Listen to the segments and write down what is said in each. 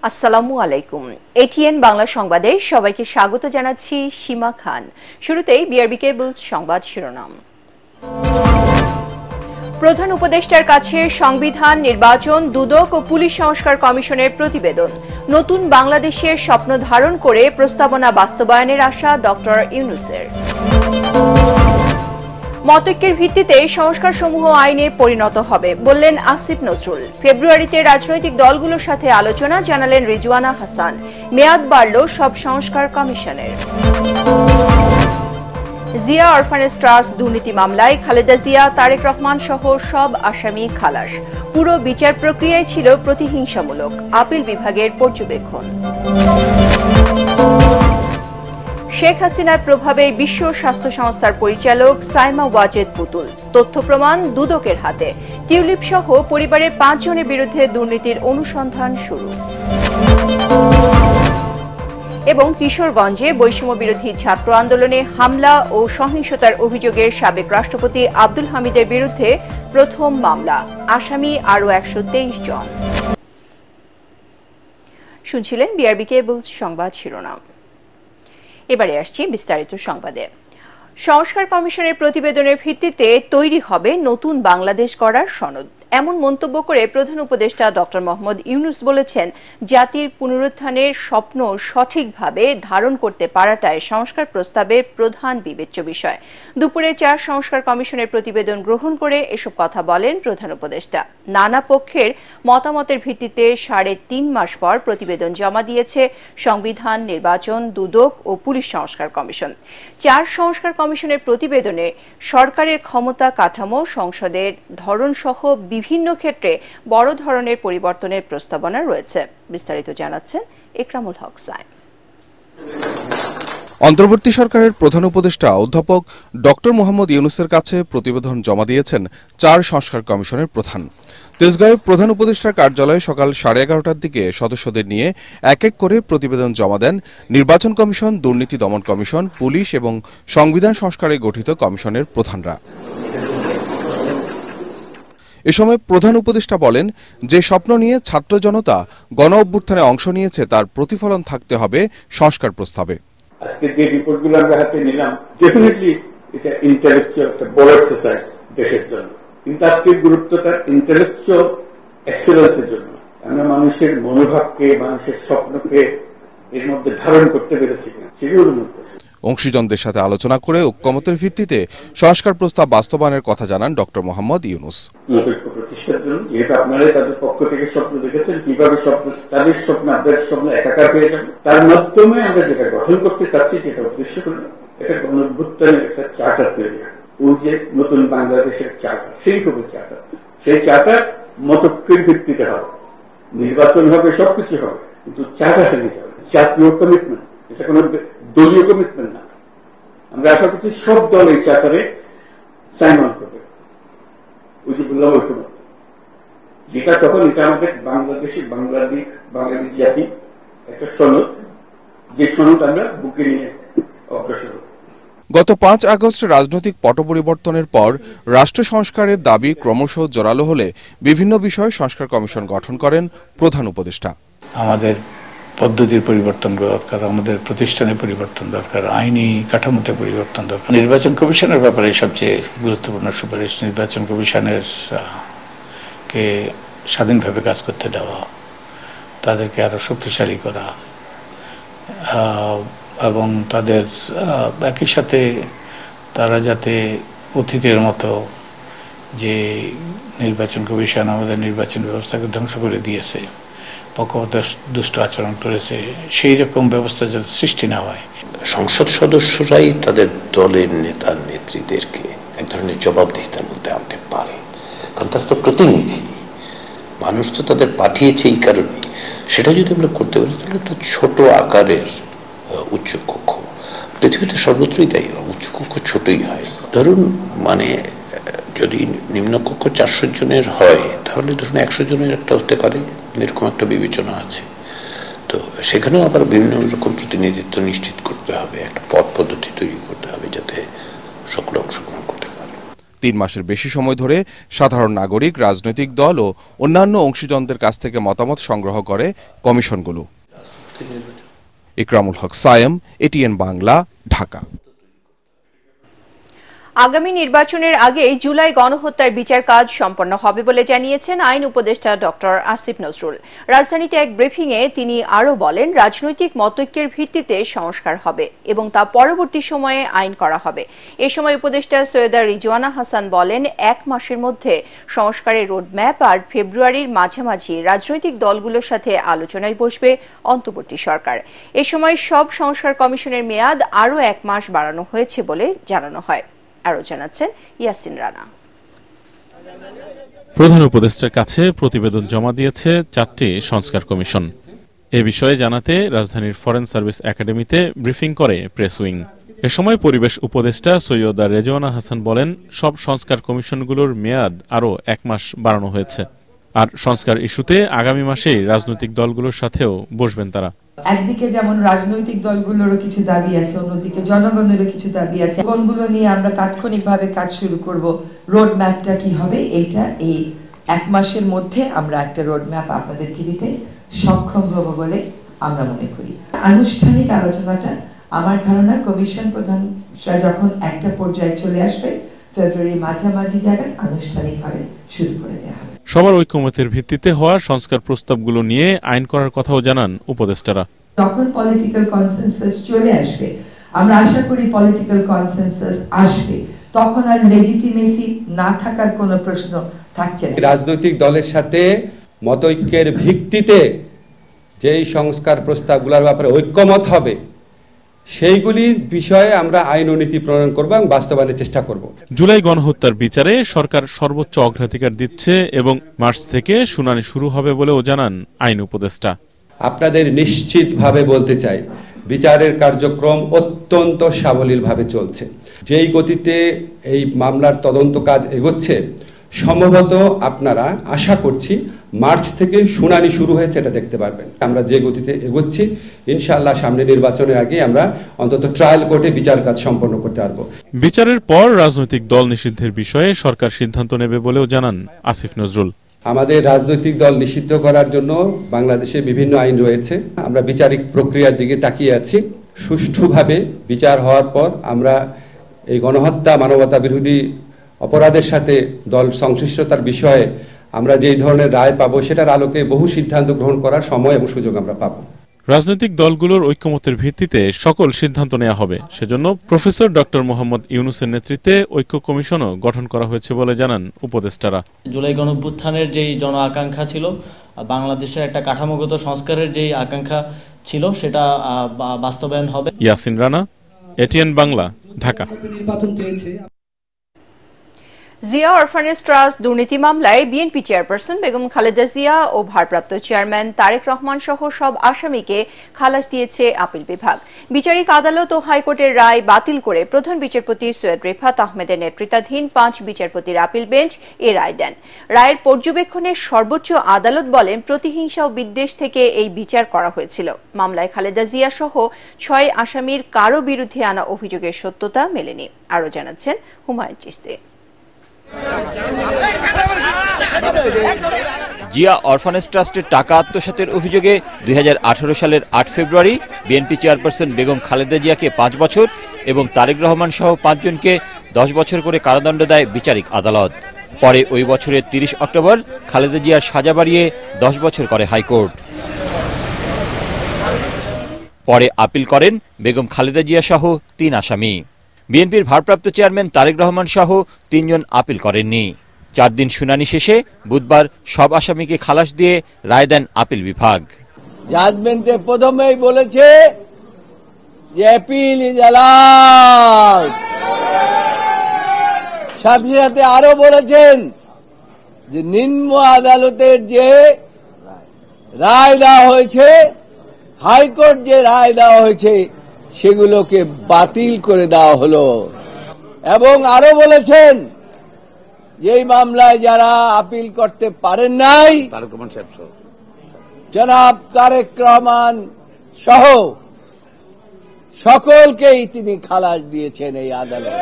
আসসালামু আলাইকুম। এটিএন বাংলা সংবাদে সবাইকে স্বাগত জানাচ্ছি সীমা খান। শুরুতেই বিআরবি কেবলস সংবাদ শিরোনাম। প্রধান উপদেষ্টার কাছে সংবিধান, নির্বাচন, দুদক ও পুলিশ সংস্কার কমিশনের প্রতিবেদন। নতুন বাংলাদেশের স্বপ্ন ধারণ করে প্রস্তাবনা বাস্তবায়নের আশা ডক্টর ইউনূসের। মতৈক্যের ভিত্তিতে সংস্কারসমূহ আইনে পরিণত হবে বললেন আসিফ নজরুল। ফেব্রুয়ারিতে রাজনৈতিক দলগুলোর সাথে আলোচনা, জানালেন রিজওয়ানা হাসান। মেয়াদ বাড়ল সব সংস্কার কমিশনের। জিয়া অরফানেজ ট্রাস্ট দুর্নীতি মামলায় খালেদা জিয়া, তারেক রহমান সহ সব আসামি খালাস। পুরো বিচার প্রক্রিয়ায় ছিল প্রতিহিংসামূলক, আপিল বিভাগের পর্যবেক্ষণ। শেখ হাসিনার প্রভাবে বিশ্ব স্বাস্থ্য সংস্থার পরিচালক সাইমা ওয়াজেদ পুতুল। তথ্য প্রমাণ দুদকের হাতে। টিউলিপ সহ পরিবারের 5 জনের বিরুদ্ধে দুর্নীতির অনুসন্ধান শুরু। এবং কিশোরগঞ্জে বৈষম্য বিরোধী ছাত্র আন্দোলনে হামলা ও সহিংসতার অভিযোগের সাবেক রাষ্ট্রপতি আব্দুল হামিদের বিরুদ্ধে প্রথম মামলা। আসামি আরও 123 জন। শুনছিলেন বিআরবি কেবলস সংবাদ শিরোনাম। এবারে আসছি বিস্তারিত সংবাদে। সংস্কার কমিশনের প্রতিবেদনের ভিত্তিতে তৈরি হবে নতুন বাংলাদেশ গড়ার সনদ। এমন মন্তব্য করে প্রধান উপদেষ্টা ডক্টর মোহাম্মদ ইউনূস বলেছেন, জাতির পুনরুত্থানের স্বপ্ন সঠিকভাবে ধারণ করতে পারাটাই সংস্কার প্রস্তাবের প্রধান বিবেচ্য বিষয়। দুপুরে 4 সংস্কার কমিশনের প্রতিবেদন গ্রহণ করে এসব কথা বলেন প্রধান উপদেষ্টা। নানা পক্ষের মতামতের ভিত্তিতে 3.5 মাস পর প্রতিবেদন জমা দিয়েছে সংবিধান, নির্বাচন, দুদক ও পুলিশ সংস্কার কমিশন। 4 সংস্কার কমিশনের প্রতিবেদনে সরকারের ক্ষমতা কাঠামো, সংসদের ধরন সহ বিভিন্ন ক্ষেত্রে বড় ধরনের পরিবর্তনের প্রস্তাবনা রয়েছে। বিস্তারিত জানাচ্ছেন ইকরামুল হক সাইম। অন্তর্বর্তী সরকারের প্রধান উপদেষ্টা অধ্যাপক ডক্টর মোহাম্মদ ইউনূসের কাছে প্রতিবেদন জমা দিয়েছেন 4 সংস্কার কমিশনের প্রধান। তেজগাঁয়ে প্রধান উপদেষ্টার কার্যালয়ে সকাল 11:30টার দিকে সদস্যদের নিয়ে এক এক করে প্রতিবেদন জমা দেন নির্বাচন কমিশন, দুর্নীতি দমন কমিশন, পুলিশ এবং সংবিধান সংস্কারে গঠিত কমিশনের প্রধানরা। এ সময় প্রধান উপদেষ্টা বলেন, যে স্বপ্ন নিয়ে ছাত্র জনতা গণ অভ্যুত্থানে অংশ নিয়েছে তার প্রতিফলন থাকতে হবে সংস্কার প্রস্তাবে। আজকে যে রিপোর্টগুলো আমরা হাতে নিলাম, ডেফিনেটলি এটা ইন্টেলেকচুয়াল একটা বড় এক্সারসাইজ দেশের জন্য, কিন্তু আজকের গুরুত্বটা ইন্টেলেকচুয়াল এক্সেলেন্সের জন্য। আমরা মানুষের মনোভাবকে, মানুষের স্বপ্নকে এর মধ্যে ধারণ করতে পেরেছি কিনা সেগুলোর মধ্যে। অংশীজনদের সাথে আলোচনা করে ঐক্যমতের ভিত্তিতে সংস্কার প্রস্তাব বাস্তবায়নের কথা জানান ডক্টর মোহাম্মদ ইউনূস। নিরপেক্ষ প্রতিষ্ঠার জন্য যেহেতু আপনারাই তাদের পক্ষ থেকে স্বপ্ন দেখেছেন, কিভাবে স্বপ্ন তাদের স্বপ্ন আপনাদের স্বপ্ন একাকার হয়ে যাবে, তার মাধ্যমে আমরা যেটা গঠন করতে চাচ্ছি, যেটা উদ্দেশ্য করলাম, এটা গণঅভ্যুত্থানের একটা চার্টার তৈরি হয়। ওই যে নতুন বাংলাদেশের চার্টার, সেই হবে চার্টার। সেই চার্টার মতৈক্যের ভিত্তিতে হবে, নির্বাচন হবে, সবকিছু হবে, কিন্তু চার্টার হয়ে যাবে। জাতীয় কমিটমেন্ট, এটা কোন দলীয় কমিটমেন্ট না। আমরা আশা করছি সব দল এই চার্টারে সাইন অন করবে। ওই যে বললাম ঐক্যমত, যেটা তখন এটা আমাদের বাংলাদেশ জাতি একটা সনদ, যে সনদ আমরা বুকে নিয়ে অগ্রসর হব। গত 5 আগস্ট রাজনৈতিক পট পরিবর্তনের পর রাষ্ট্র সংস্কারের দাবি ক্রমশ জোরালো হলে বিভিন্ন বিষয়ে সংস্কার কমিশন গঠন করেন প্রধান উপদেষ্টা। আমাদের পদ্ধতির পরিবর্তন দরকার, আমাদের প্রতিষ্ঠানের পরিবর্তন দরকার, আইনি কাঠামোতে পরিবর্তন দরকার। নির্বাচন কমিশনের ব্যাপারে সবচেয়ে গুরুত্বপূর্ণ সুপারিশ নির্বাচন কমিশনের কে স্বাধীনভাবে কাজ করতে দেওয়া, তাদেরকে আরো শক্তিশালী করা এবং তাদের একই সাথে তারা যাতে অতীতের মতো যে নির্বাচন কমিশন আমাদের নির্বাচন ব্যবস্থাকে ধ্বংস করে দিয়েছে, পক্ষপাত দুষ্ট আচরণ করেছে, সেই রকম ব্যবস্থা যাতে সৃষ্টি না হয়। সংসদ সদস্যরাই তাদের দলের নেতা নেত্রীদেরকে এক ধরনের জবাবদিহিতার মধ্যে আনতে পারে, কারণ তারা তো প্রতিনিধি, মানুষ তো তাদের পাঠিয়েছে এই কারণেই। সেটা যদি আমরা করতে পারি তাহলে একটা ছোট আকারের উচ্চকক্ষ, পৃথিবীতে সর্বত্রই তাই, উচ্চকক্ষ ছোটই হয়। ধরুন যদি নিম্নকক্ষ 400 জনের হয়, তাহলে ধরুন 100 জনের একটা হতে পারে, এরকম একটা বিবেচনা আছে। তো সেখানেও আবার বিভিন্ন রকম প্রতিনিধিত্ব নিশ্চিত করতে হবে, একটা পথ পদ্ধতি তৈরি করতে হবে যাতে সকলে অংশগ্রহণ করতে পারে। 3 মাসের বেশি সময় ধরে সাধারণ নাগরিক, রাজনৈতিক দল ও অন্যান্য অংশীজনদের কাছ থেকে মতামত সংগ্রহ করে কমিশনগুলো। ইকরামুল হক সায়েম, এটিএন বাংলা, ঢাকা। আগামী নির্বাচনের আগে জুলাই গণহত্যার বিচার কাজ সম্পন্ন হবে বলে জানিয়েছেন আইন উপদেষ্টা ডক্টর আসিফ নজরুল। রাজধানীতে এক ব্রিফিংয়ে তিনি আরও বলেন, রাজনৈতিক মতৈক্যের ভিত্তিতে সংস্কার হবে এবং তা পরবর্তী সময়ে আইন করা হবে। এ সময় উপদেষ্টা সৈয়দা রিজওয়ানা হাসান বলেন, 1 মাসের মধ্যে সংস্কারের রোডম্যাপ আর ফেব্রুয়ারির মাঝামাঝি রাজনৈতিক দলগুলোর সাথে আলোচনায় বসবে অন্তর্বর্তী সরকার। এ সময় সব সংস্কার কমিশনের মেয়াদ আরও 1 মাস বাড়ানো হয়েছে বলে জানানো হয়। আরো জানাচ্ছেন ইয়াসিন রানা। প্রধান উপদেষ্টার কাছে প্রতিবেদন জমা দিয়েছে 4টি সংস্কার কমিশন। এ বিষয়ে জানাতে রাজধানীর ফরেন সার্ভিস একাডেমিতে ব্রিফিং করে প্রেস উইং। এ সময় পরিবেশ উপদেষ্টা সৈয়দা রেজওয়ানা হাসান বলেন, সব সংস্কার কমিশনগুলোর মেয়াদ আরও 1 মাস বাড়ানো হয়েছে। আর সংস্কার ইস্যুতে আগামী মাসেই রাজনৈতিক দলগুলোর সাথেও বসবেন তারা। একদিকে যেমন রাজনৈতিক দলগুলোরও কিছু দাবি আছে, অন্যদিকে জনগণেরও কিছু দাবি আছে। কোনগুলো নিয়ে আমরা তাৎক্ষণিকভাবে কাজ শুরু করব, রোড ম্যাপটা কি হবে, এইটা এই 1 মাসের মধ্যে আমরা একটা রোড ম্যাপ আপনাদেরকে দিতে সক্ষম হব বলে আমরা মনে করি। আনুষ্ঠানিক আলোচনাটা আমার ধারণা কমিশন প্রধানরা যখন একটা পর্যায়ে চলে আসবে, ফেব্রুয়ারি মাঝামাঝি জায়গায় আনুষ্ঠানিকভাবে শুরু করে দেওয়া হবে। সবার ঐকমত্যের ভিত্তিতে হওয়া সংস্কার প্রস্তাবগুলো নিয়ে আইন করার কথাও জানান উপদেষ্টারা। যখন পলিটিক্যাল কনসেনসাস চলে আসবে, আমরা আশা করি পলিটিক্যাল কনসেনসাস আসবে, তখন আর লেজিটিমেসি না থাকার কোনো প্রশ্ন থাকছে না। রাজনৈতিক দলের সাথে মতৈক্যের ভিত্তিতে যেই সংস্কার প্রস্তাবগুলোর ব্যাপারে ঐক্যমত হবে, সেইগুলির বিষয়ে আমরা আইন ও নীতি প্রণয়ন করব এবং বাস্তবায়নের চেষ্টা করব। জুলাই গণহত্যার বিচারে সরকার সর্বোচ্চ অগ্রাধিকার দিচ্ছে এবং মার্চ থেকে শুনানি শুরু হবে বলেও জানান আইন উপদেষ্টা। আপনাদের নিশ্চিতভাবে বলতে চাই, বিচারের কার্যক্রম অত্যন্ত সাবলীলভাবে চলছে। যেই গতিতে এই মামলার তদন্ত কাজ এগোচ্ছে, সম্ভবত আপনারা আশা করছি মার্চ থেকে শুনানি শুরু হয়েছে এটা দেখতে পারবেন। আমরা যে গতিতে এগোচ্ছি, ইনশাআল্লাহ সামনে নির্বাচনের আগে আমরা অন্তত ট্রায়াল কোর্টে বিচার কাজ সম্পন্ন করতে পারবো। বিচারের পর রাজনৈতিক দল নিষিদ্ধের বিষয়ে সরকার সিদ্ধান্ত নেবে বলেও জানান আসিফ নজরুল। আমাদের রাজনৈতিক দল নিষিদ্ধ করার জন্য বাংলাদেশে বিভিন্ন আইন রয়েছে। আমরা বিচারিক প্রক্রিয়ার দিকে তাকিয়ে আছি। সুষ্ঠুভাবে বিচার হওয়ার পর আমরা এই গণহত্যা, মানবতা বিরোধী অপরাধের সাথে দল সংশ্লিষ্টতার বিষয়ে আমরা যেই ধরনের রায় পাবো, সেটার আলোকে বহু সিদ্ধান্ত গ্রহণ করার সময় এবং সুযোগ আমরা পাবো। রাজনৈতিক দলগুলোর ঐক্যমতের ভিত্তিতে সকল সিদ্ধান্ত নেওয়া হবে। সেজন্য প্রফেসর ডক্টর মোহাম্মদ ইউনুসের নেতৃত্বে ঐক্য কমিশনও গঠন করা হয়েছে বলে জানান উপদেষ্টারা। জুলাই গণঅভ্যুত্থানের যেই জন আকাঙ্ক্ষা ছিল, বাংলাদেশের একটা কাঠামোগত সংস্কারের যেই আকাঙ্ক্ষা ছিল, সেটা বাস্তবায়ন হবে। Yasin Rana, ATN Bangla, Dhaka. Zia orphanage trust দুর্নীতি মামলায় বিএনপি চেয়ারপারসন বেগম খালেদা জিয়া ও ভারপ্রাপ্ত চেয়ারম্যান তারেক রহমান সহ সব আসামিকে খালাস দিয়েছে আপিল বিভাগ। বিচারিক আদালত ও হাইকোর্টের রায় বাতিল করে প্রধান বিচারপতি সৈয়দ রেফাত আহমেদের নেতৃত্বাধীন 5 বিচারপতির আপিল বেঞ্চ এ রায় দেন। রায়ের পর্যবেক্ষণে সর্বোচ্চ আদালত বলেন, প্রতিহিংসা ও বিদ্বেষ থেকে এই বিচার করা হয়েছিল। মামলায় খালেদা জিয়া সহ 6 আসামির কারো বিরুদ্ধে আনা অভিযোগের সত্যতা মেলেনি। আরও জানাচ্ছেন হুমায়ুন চিশতি। জিয়া অরফানেজ ট্রাস্টের টাকা আত্মসাতের অভিযোগে 2018 সালের 8 ফেব্রুয়ারি বিএনপি চেয়ারপারসন বেগম খালেদা জিয়াকে 5 বছর এবং তারেক রহমান সহ 5 জনকে 10 বছর করে কারাদণ্ড দেয় বিচারিক আদালত। পরে ওই বছরের 30 অক্টোবর খালেদা জিয়ার সাজা বাড়িয়ে 10 বছর করে হাইকোর্ট। পরে আপিল করেন বেগম খালেদা জিয়া সহ 3 আসামি। বিএনপির ভারপ্রাপ্ত চেয়ারম্যান তারেক রহমান সহ 3 জন আপিল করেননি। 4 দিন শুনানি শেষে বুধবার সব আসামিকে খালাস দিয়ে রায় দেন আপিল বিভাগ। জাজমেন্টে প্রথমেই বলেছে যে অ্যাপিল ইজ অ্যালাউড, সাথে সাথে আরো বলেছেন যে নিম্ন আদালতের যে রায় দেওয়া হয়েছে, হাইকোর্ট যে রায় দেওয়া হয়েছে, সেগুলোকে বাতিল করে দেওয়া হলো। এবং আরো বলেছেন যে এই মামলায় যারা আপিল করতে পারেন নাই, জনাব তারেক রহমান সহ সকলকেই তিনি খালাস দিয়েছেন এই আদালত।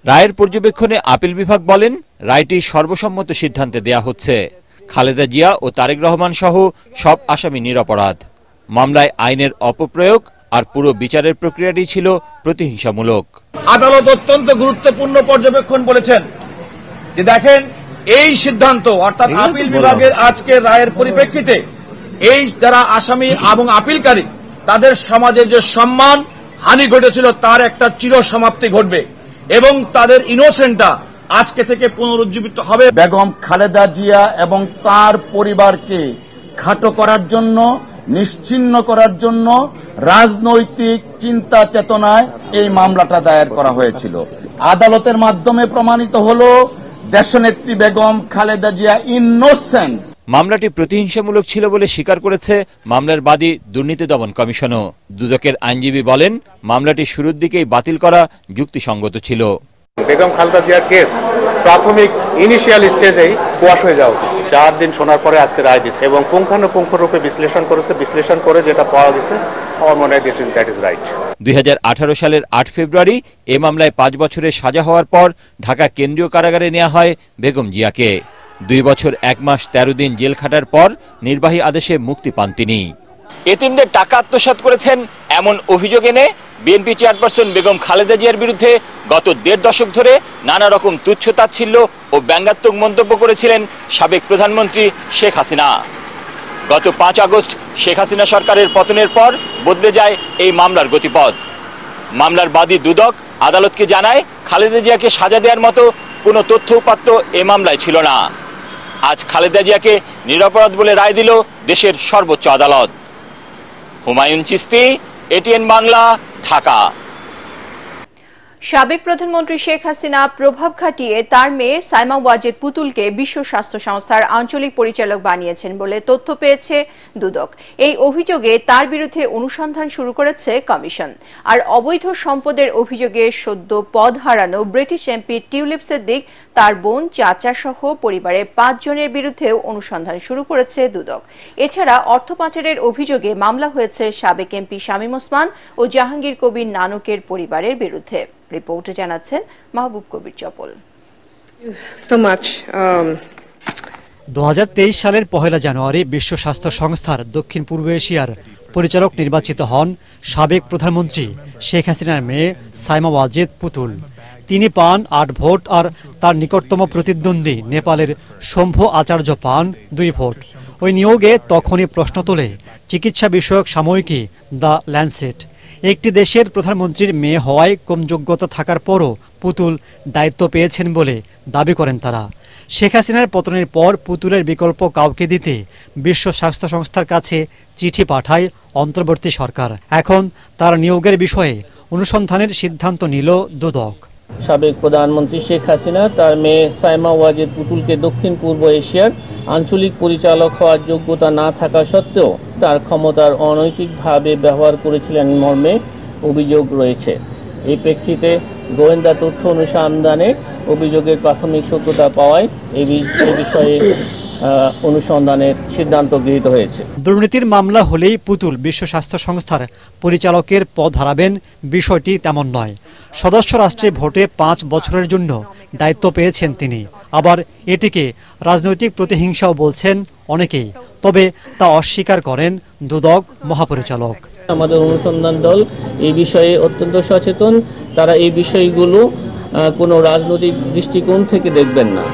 রায়ের পর্যবেক্ষণে আপিল বিভাগ বলেন, রায়টি সর্বসম্মত সিদ্ধান্তে দেয়া হচ্ছে। খালেদা জিয়া ও তারেক রহমান সহ সব আসামি নিরপরাধ। মামলায় আইনের অপপ্রয়োগ আর পুরো বিচারের প্রক্রিয়াটি ছিল প্রতিহিংসামূলক। আদালত অত্যন্ত গুরুত্বপূর্ণ পর্যবেক্ষণ বলেছেন যে দেখেন, এই সিদ্ধান্ত অর্থাৎ আপিল বিভাগের আজকের রায়ের পরিপ্রেক্ষিতে এই যারা আসামি এবং আপিলকারী তাদের সমাজে যে সম্মান হানি ঘটেছিল তার একটা চিরসমাপ্তি ঘটবে এবং তাদের ইনোসেন্টটা আজকে থেকে পুনরুজ্জীবিত হবে। বেগম খালেদা জিয়া এবং তার পরিবারকে খাটো করার জন্য, নিশ্চিহ্ন করার জন্য রাজনৈতিক চিন্তা চেতনায় এই মামলাটা দায়ের করা হয়েছিল। আদালতের মাধ্যমে প্রমাণিত হলো দেশনেত্রী বেগম খালেদা জিয়া ইনোসেন্ট। মামলাটি প্রতিহিংসামূলক ছিল বলে স্বীকার করেছে মামলার বাদী দুর্নীতি দমন কমিশনও। দুদকের আইনজীবী বলেন, মামলাটি শুরুর দিকেই বাতিল করা যুক্তিসঙ্গত ছিল। বেগম খালেদা জিয়ার কেস প্রাথমিক ইনিশিয়াল স্টেজেই কোয়াশ হয়ে যাওয়া উচিত। 4 দিন শোনার পরে আজকে রায় দিচ্ছে এবং পুঙ্খানুপুঙ্খ রূপে বিশ্লেষণ করেছে। বিশ্লেষণ করে যেটা পাওয়া গেছে, আমার মনে হয় দ্যাট ইজ রাইট। 2018 সালের 8 ফেব্রুয়ারি এ মামলায় 5 বছরের সাজা হওয়ার পর ঢাকা কেন্দ্রীয় কারাগারে নেওয়া হয় বেগম জিয়াকে। 2 বছর 1 মাস 13 দিন জেল খাটার পর নির্বাহী আদেশে মুক্তি পান তিনি। এতিমদের টাকা আত্মসাৎ করেছেন এমন অভিযোগ এনে বিএনপি চেয়ারপারসন বেগম খালেদা জিয়ার বিরুদ্ধে গত 1.5 দশক ধরে নানা রকম তুচ্ছ-তাচ্ছিল্য ও ব্যঙ্গাত্মক মন্তব্য করেছিলেন সাবেক প্রধানমন্ত্রী শেখ হাসিনা। গত 5 আগস্ট শেখ হাসিনা সরকারের পতনের পর বদলে যায় এই মামলার গতিপথ। মামলার বাদী দুদক আদালতকে জানায়, খালেদা জিয়াকে সাজা দেওয়ার মতো কোনো তথ্য উপাত্ত এ মামলায় ছিল না। আজ খালেদা জিয়াকে নিরপরাধ বলে রায় দিল দেশের সর্বোচ্চ আদালত। হুমায়ুন চিস্তি, এটিএন বাংলা, ঢাকা। সাবেক প্রধানমন্ত্রী শেখ হাসিনা প্রভাব খাটিয়ে তার মেয়ে সাইমা ওয়াজেদ পুতুলকে বিশ্ব স্বাস্থ্য সংস্থার আঞ্চলিক পরিচালক বানিয়েছেন বলে তথ্য পেয়েছে দুদক। এই অভিযোগে তার বিরুদ্ধে অনুসন্ধান শুরু করেছে কমিশন। আর অবৈধ সম্পদের অভিযোগে সদ্য পদ হারানো ব্রিটিশ এমপি টিউলিপ সিদ্দিক, তার বোন, চাচা সহ পরিবারের 5 জনের বিরুদ্ধেও অনুসন্ধান শুরু করেছে দুদক। এছাড়া অর্থ পাচারের অভিযোগে মামলা হয়েছে সাবেক এমপি শামীম ওসমান ও জাহাঙ্গীর কবির নানকের পরিবারের বিরুদ্ধে। রিপোর্টে জানাচ্ছেন মাহবুব কবির চপল। 2023 সালের 1 জানুয়ারি বিশ্ব স্বাস্থ্য সংস্থার দক্ষিণ পূর্ব এশিয়ার পরিচালক নির্বাচিত হন সাবেক প্রধানমন্ত্রী শেখ হাসিনার মেয়ে সাইমা ওয়াজেদ পুতুল। তিনি পান 8 ভোট আর তার নিকটতম প্রতিদ্বন্দ্বী নেপালের শম্ভু আচার্য পান 2 ভোট। ওই নিয়োগে তখনই প্রশ্ন তোলে চিকিৎসা বিষয়ক সাময়িকী দ্য ল্যান্সেট। একটি দেশের প্রধানমন্ত্রীর মেয়ে হওয়ায় কম যোগ্যতা থাকার পরও পুতুল দায়িত্ব পেয়েছেন বলে দাবি করেন তারা। শেখ হাসিনার পতনের পর পুতুলের বিকল্প কাউকে দিতে বিশ্ব স্বাস্থ্য সংস্থার কাছে চিঠি পাঠায় অন্তর্বর্তী সরকার। এখন তার নিয়োগের বিষয়ে অনুসন্ধানের সিদ্ধান্ত নিল দুদক। সাবেক প্রধানমন্ত্রী শেখ হাসিনা তার মেয়ে সাইমা ওয়াজেদ পুতুলকে দক্ষিণ পূর্ব এশিয়ার আঞ্চলিক পরিচালক হওয়ার যোগ্যতা না থাকা সত্ত্বেও তার ক্ষমতার অনৈতিকভাবে ব্যবহার করেছিলেন মর্মে অভিযোগ রয়েছে। এই প্রেক্ষিতে গোয়েন্দা তথ্য অনুসন্ধানে অভিযোগের প্রাথমিক সত্যতা পাওয়ায় এই বিষয়ে অনুসন্ধানের সিদ্ধান্ত গৃহীত হয়েছে। দুর্নীতির মামলা হলেই পুতুল বিশ্ব স্বাস্থ্য সংস্থার পরিচালকের পদ হারাবেন বিষয়টি তেমন নয়। সদস্য রাষ্ট্রে ভোটে 5 বছরের জন্য দায়িত্ব পেয়েছেন তিনি। আবার এটিকে রাজনৈতিক প্রতিহিংসাও বলছেন অনেকেই, তবে তা অস্বীকার করেন দুদক মহাপরিচালক। আমাদের অনুসন্ধান দল এই বিষয়ে অত্যন্ত সচেতন। তারা এই বিষয়গুলো কোনো রাজনৈতিক দৃষ্টিকোণ থেকে দেখবেন না।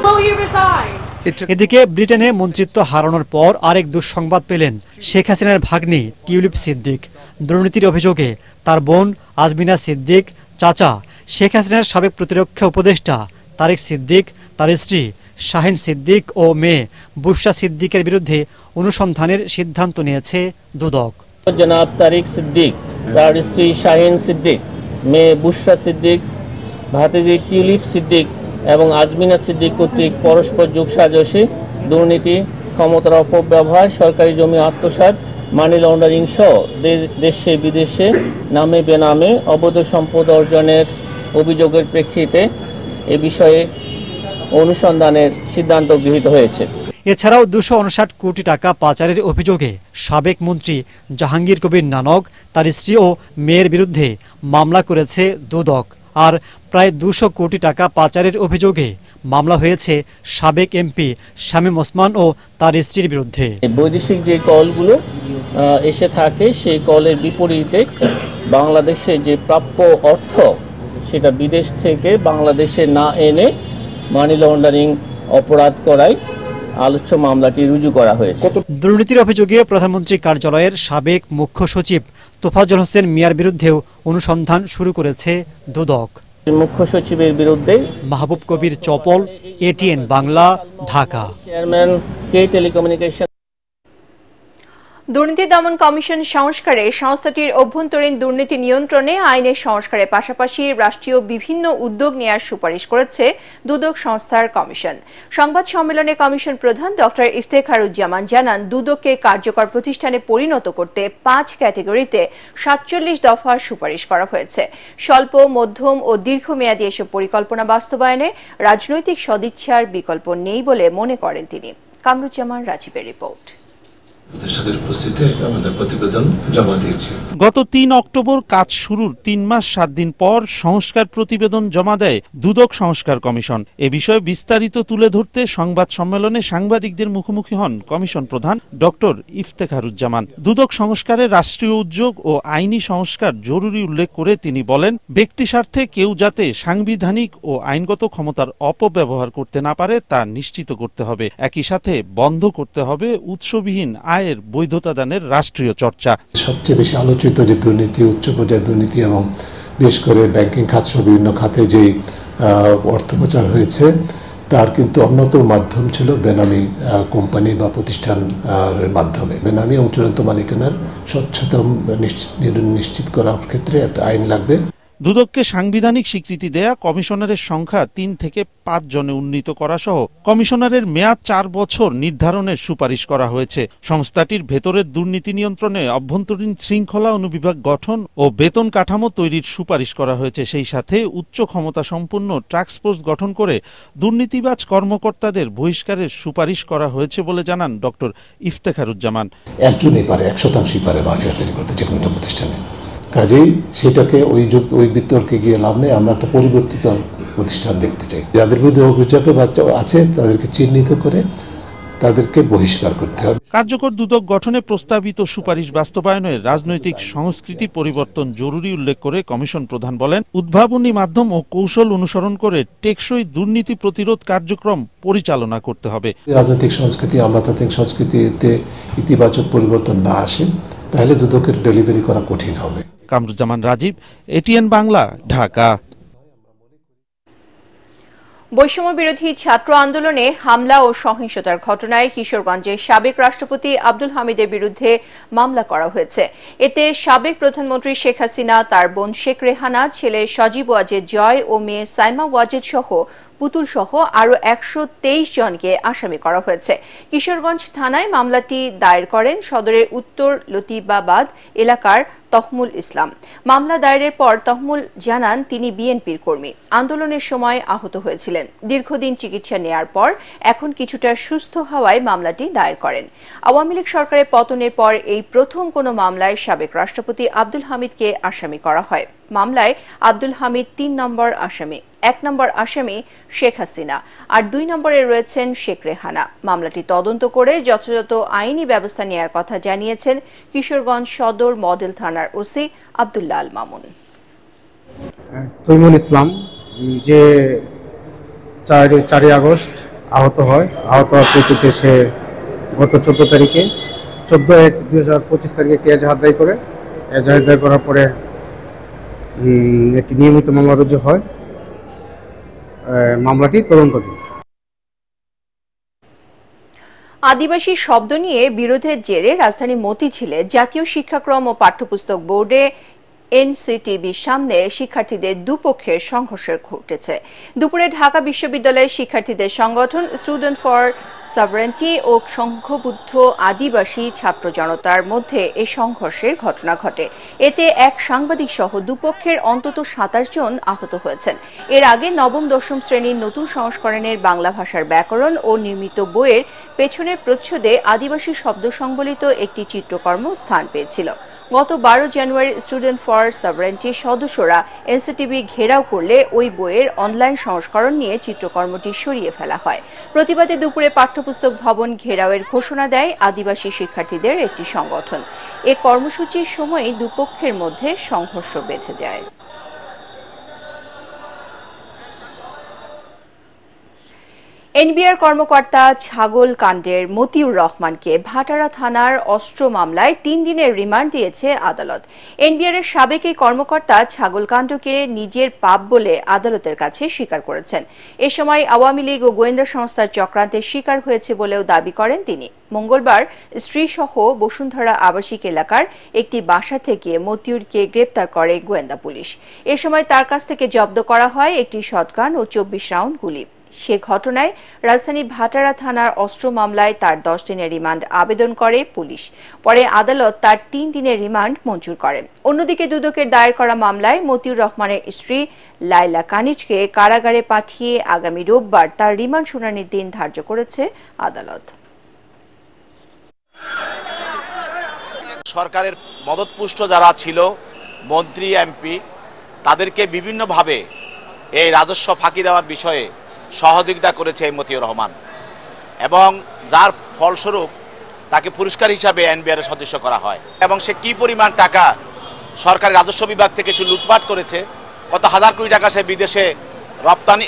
এদিকে ব্রিটেনে মন্ত্রিত্ব হারানোর পর আরেক দুঃসংবাদ পেলেন শেখ হাসিনার ভাগ্নি টিউলিপ সিদ্দিক। দুর্নীতির অভিযোগে তার বোন আজমিনা সিদ্দিক, চাচা শেখ হাসিনার সাবেক প্রতিরক্ষা উপদেষ্টা তারেক সিদ্দিক, তার স্ত্রী শাহিন সিদ্দিক ও মেয়ে বুশরা সিদ্দিকের বিরুদ্ধে অনুসন্ধানের সিদ্ধান্ত নিয়েছে দুদক। জনাব তারেক সিদ্দিক, তার স্ত্রী শাহিন সিদ্দিক, মেয়ে বুশরা সিদ্দিক, ভাতিজি টিউলিপ সিদ্দিক এবং আজমিনা সিদ্দিক কর্তৃক পরস্পর যোগসাজশে দুর্নীতি, ক্ষমতার অপব্যবহার, সরকারি জমি আত্মসাৎ, মানি লন্ডারিং সহ দেশে বিদেশে নামে বেনামে অবৈধ সম্পদ অর্জনের অভিযোগের প্রেক্ষিতে এ বিষয়ে অনুসন্ধানের সিদ্ধান্ত গৃহীত হয়েছে। এছাড়াও 259 কোটি টাকা পাচারের অভিযোগে সাবেক মন্ত্রী জাহাঙ্গীর কবির নানক, তার স্ত্রী ও মেয়ের বিরুদ্ধে মামলা করেছে দুদক। আর প্রায় 200 কোটি টাকা পাচারের অভিযোগে মামলা হয়েছে সাবেক এমপি শামীম ওসমান ও তার স্ত্রীর বিরুদ্ধে। বৈদেশিক যে কলগুলো এসে থাকে সেই কলের বিপরীতে বাংলাদেশে যে প্রাপ্য অর্থ সেটা বিদেশ থেকে বাংলাদেশে না এনে মানি লন্ডারিং অপরাধ করায় আলোচ্য মামলাটি রুজু করা হয়েছে। দুর্নীতির অভিযোগে প্রধানমন্ত্রী কার্যালয়ের সাবেক মুখ্য সচিব তোফাজ্জল হোসেন মিয়ার বিরুদ্ধেও অনুসন্ধান শুরু করেছে দুদক। মুখ্য সচিবের বিরুদ্ধে মাহবুব কবির চপল, এটিএন বাংলা, ঢাকা। চেয়ারম্যান কে টেলিকমিউনিকেশন। দুর্নীতি দমন কমিশন সংস্কারে সংস্থাটির অভ্যন্তরীণ দুর্নীতি নিয়ন্ত্রণে আইনের সংস্কারের পাশাপাশি রাষ্ট্রীয় বিভিন্ন উদ্যোগ নেওয়ার সুপারিশ করেছে দুদক সংস্থার কমিশন। সংবাদ সম্মেলনে কমিশন প্রধান ডক্টর ইফতেখারুজ্জামান জানান, দুদককে কার্যকর প্রতিষ্ঠানে পরিণত করতে 5 ক্যাটাগরিতে 47 দফা সুপারিশ করা হয়েছে। স্বল্প, মধ্যম ও দীর্ঘমেয়াদী এসব পরিকল্পনা বাস্তবায়নে রাজনৈতিক সদিচ্ছার বিকল্প নেই বলে মনে করেন তিনি। কামরুজ্জামান রাজীবের রিপোর্ট। গত 3 অক্টোবর কাজ শুরুর 3 মাস 7 দিন পর সংস্কার প্রতিবেদন জমা দেয় দুদক সংস্কার কমিশন। এ বিষয়ে বিস্তারিত তুলে ধরতে সংবাদ সম্মেলনে সাংবাদিকদের মুখোমুখি হন কমিশন প্রধান ডক্টর ইফতেখারুজ্জামান। দুদক সংস্কারে রাষ্ট্রীয় উদ্যোগ ও আইনি সংস্কার জরুরি উল্লেখ করে তিনি বলেন, ব্যক্তি স্বার্থে কেউ যাতে সাংবিধানিক ও আইনগত ক্ষমতার অপব্যবহার করতে না পারে তা নিশ্চিত করতে হবে। একই সাথে বন্ধ করতে হবে উৎসবিহীন আয়ের বৈধতা দানের রাষ্ট্রীয় চর্চা। সবচেয়ে বেশি আলোচিত যে দুর্নীতি, উচ্চ পর্যায়ের দুর্নীতি এবং বিশেষ করে ব্যাংকিং খাত সহ বিভিন্ন খাতে যে অর্থ পাচার হয়েছে তার কিন্তু অন্যতম মাধ্যম ছিল বেনামি কোম্পানি বা প্রতিষ্ঠানের মাধ্যমে। বেনামি এবং চূড়ান্ত মালিকানার স্বচ্ছতা নিশ্চিত করার ক্ষেত্রে একটা আইন লাগবে। দুদককে সাংবিধানিক স্বীকৃতি দেয়া কমিশনারের সংখ্যা 3 থেকে 5 জনে উন্নীত করা সহ কমিশনারের মেয়াদ 4 বছর নির্ধারণের সুপারিশ করা হয়েছে। সংস্থাটির ভেতরের দুর্নীতি নিয়ন্ত্রণে অভ্যন্তরীণ শৃঙ্খলা অনুবিভাগ গঠন ও বেতন কাঠামো তৈরির সুপারিশ করা হয়েছে। সেই সাথে উচ্চ ক্ষমতা সম্পন্ন টাস্কফোর্স গঠন করে দুর্নীতিবাজ কর্মকর্তাদের বহিষ্কারের সুপারিশ করা হয়েছে বলে জানান ডক্টর ইফতেখারুজ্জামান। একজনই পারে, 100%ই পারে মাফিয়া তৈরি করতে যে কোনো প্রতিষ্ঠানে। কাজেই সেটাকে ওই বিতর্কে গিয়ে লাভ নেই। আমরা একটা পরিবর্তিত প্রতিষ্ঠান দেখতে চাই। যাদের বিরুদ্ধে অভিযোগ আছে তাদেরকে চিহ্নিত করে তাদেরকে বহিষ্কার করতে হবে। কার্যকর দুদক গঠনে প্রস্তাবিত সুপারিশ বাস্তবায়নে রাজনৈতিক সংস্কৃতি পরিবর্তন জরুরি উল্লেখ করে কমিশন প্রধান বলেন, উদ্ভাবনী মাধ্যম ও কৌশল অনুসরণ করে টেকসই দুর্নীতি প্রতিরোধ কার্যক্রম পরিচালনা করতে হবে। রাজনৈতিক সংস্কৃতি, আমলাতান্ত্রিক সংস্কৃতিতে ইতিবাচক পরিবর্তন না আসে তাহলে দুদকের ডেলিভারি করা কঠিন হবে। কামরুজ্জামান রাজীব, এটিএন বাংলা, ঢাকা। বৈষম্য বিরোধী ছাত্র আন্দোলনে হামলা ও সহিংসতার ঘটনায় কিশোরগঞ্জের সাবেক রাষ্ট্রপতি আব্দুল হামিদের বিরুদ্ধে মামলা করা হয়েছে। এতে সাবেক প্রধানমন্ত্রী শেখ হাসিনা, তার বোন শেখ রেহানা, ছেলে সজীব ওয়াজেদ জয় ও মেয়ে সাইমা ওয়াজেদ সহ পুতুল সহ আরো 123 জনকে আসামি করা হয়েছে। কিশোরগঞ্জ থানায় মামলাটি দায়ের করেন সদরের উত্তর লতিবাবাদ এলাকার তহমুল ইসলাম। মামলা দায়েরের পর তহমুল জানান, তিনি বিএনপির কর্মী, আন্দোলনের সময় আহত হয়েছিলেন। দীর্ঘদিন চিকিৎসা নেয়ার পর এখন কিছুটা সুস্থ হওয়ায় মামলাটি দায়ের করেন। আওয়ামী লীগ সরকারের পতনের পর এই প্রথম কোনো মামলায় সাবেক রাষ্ট্রপতি আব্দুল হামিদকে আসামি করা হয়। মামলায় আব্দুল হামিদ 3 নম্বর আসামি, 1 নম্বর আসামি শেখ হাসিনা আর 2 নম্বরে রয়েছেন শেখ রেহানা। মামলাটি তদন্ত করে যথাযথ আইনি ব্যবস্থা নেওয়ার কথা জানিয়েছেন কিশোরগঞ্জ সদর মডেল থানার ওসি আব্দুল্লাহ আল মামুন। তৈমুল ইসলাম যে 4 আগস্ট আহত হয়, আহত হওয়ার প্রেক্ষিতে সে গত 14 তারিখে 14/1/2025 তারিখে একটি এজাহার দায় করে, এজাহার দায় করার পরে একটি নিয়মিত মামলা রুজু হয়। মামলাটি তদন্তাধীন। আদিবাসী শব্দ নিয়ে বিরোধের জেরে রাজধানী মতিঝিলে জাতীয় শিক্ষাক্রম ও পাঠ্যপুস্তক বোর্ডে এনসিটিবির সামনে শিক্ষার্থীদের দুপক্ষের সংঘর্ষ ঘটেছে। দুপুরে ঢাকা বিশ্ববিদ্যালয়ের শিক্ষার্থীদের সংগঠন স্টুডেন্ট ফর সভারেন্টি ও সংঘবদ্ধ আদিবাসী ছাত্র জনতার মধ্যে এই সংঘর্ষের ঘটনা ঘটে। এতে এক সাংবাদিক সহ দুপক্ষের অন্তত 27 জন আহত হয়েছেন। এর আগে নবম দশম শ্রেণীর নতুন সংস্করণের বাংলা ভাষার ব্যাকরণ ও নির্মিত বইয়ের পেছনের প্রচ্ছদে আদিবাসী শব্দ সংবলিত একটি চিত্রকর্ম স্থান পেয়েছিল। গত 12 জানুয়ারি স্টুডেন্ট ফর সভারেন্টি সদস্যরা এনসিটিবি ঘেরাও করলে ওই বইয়ের অনলাইন সংস্করণ নিয়ে চিত্রকর্মটি সরিয়ে ফেলা হয়। প্রতিবাদে দুপুরে পাঠ্যপুস্তক ভবন ঘেরাওয়ের ঘোষণা দেয় আদিবাসী শিক্ষার্থীদের একটি সংগঠন। এ কর্মসূচির সময় দুপক্ষের মধ্যে সংঘর্ষ বেঁধে যায়। এনবিআর কর্মকর্তা ছাগল কাণ্ডের মতিউর রহমানকে ভাটারা থানার অস্ত্র মামলায় 3 দিনের রিমান্ড দিয়েছে আদালত। এনবিআর এর সাবেক এই কর্মকর্তা ছাগল কাণ্ডকে নিজের পাপ বলে আদালতের কাছে স্বীকার করেছেন। এ সময় আওয়ামী লীগ ও গোয়েন্দা সংস্থার চক্রান্তের শিকার হয়েছে বলেও দাবি করেন তিনি। মঙ্গলবার স্ত্রীসহ বসুন্ধরা আবাসিক এলাকার একটি বাসা থেকে মতিউরকে গ্রেপ্তার করে গোয়েন্দা পুলিশ। এ সময় তার কাছ থেকে জব্দ করা হয় একটি শটগান ও 24 রাউন্ড গুলি। সে ঘটনায় রাজধানী ভাটারা থানার অস্ত্র মামলায় তার 10 দিনের রিমান্ড আবেদন করে পুলিশ। পরে আদালত তার 3 দিনের রিমান্ড মঞ্জুর করেন। অন্যদিকে দুদকের দায়ের করা মামলায় মতিউর রহমানের স্ত্রী লাইলা কানিজকে কারাগারে পাঠিয়ে আগামী রোববার তার রিমান্ড শুনানির দিন ধার্য করেছে আদালত। সরকারের মদতপুষ্ট যারা ছিল মন্ত্রী এমপি তাদেরকে বিভিন্নভাবে এই রাজস্ব ফাঁকি দেওয়ার বিষয়ে সহযোগিতা করেছে মতিউর রহমান এবং যার ফলস্বরূপ তাকে পুরস্কার হিসাবে এনবিআর সদস্য করা হয় এবং সে কি পরিমাণ টাকা সরকারি রাজস্ব বিভাগ থেকে সে লুটপাট করেছে, কত হাজার কোটি টাকা সে বিদেশে রপ্তানি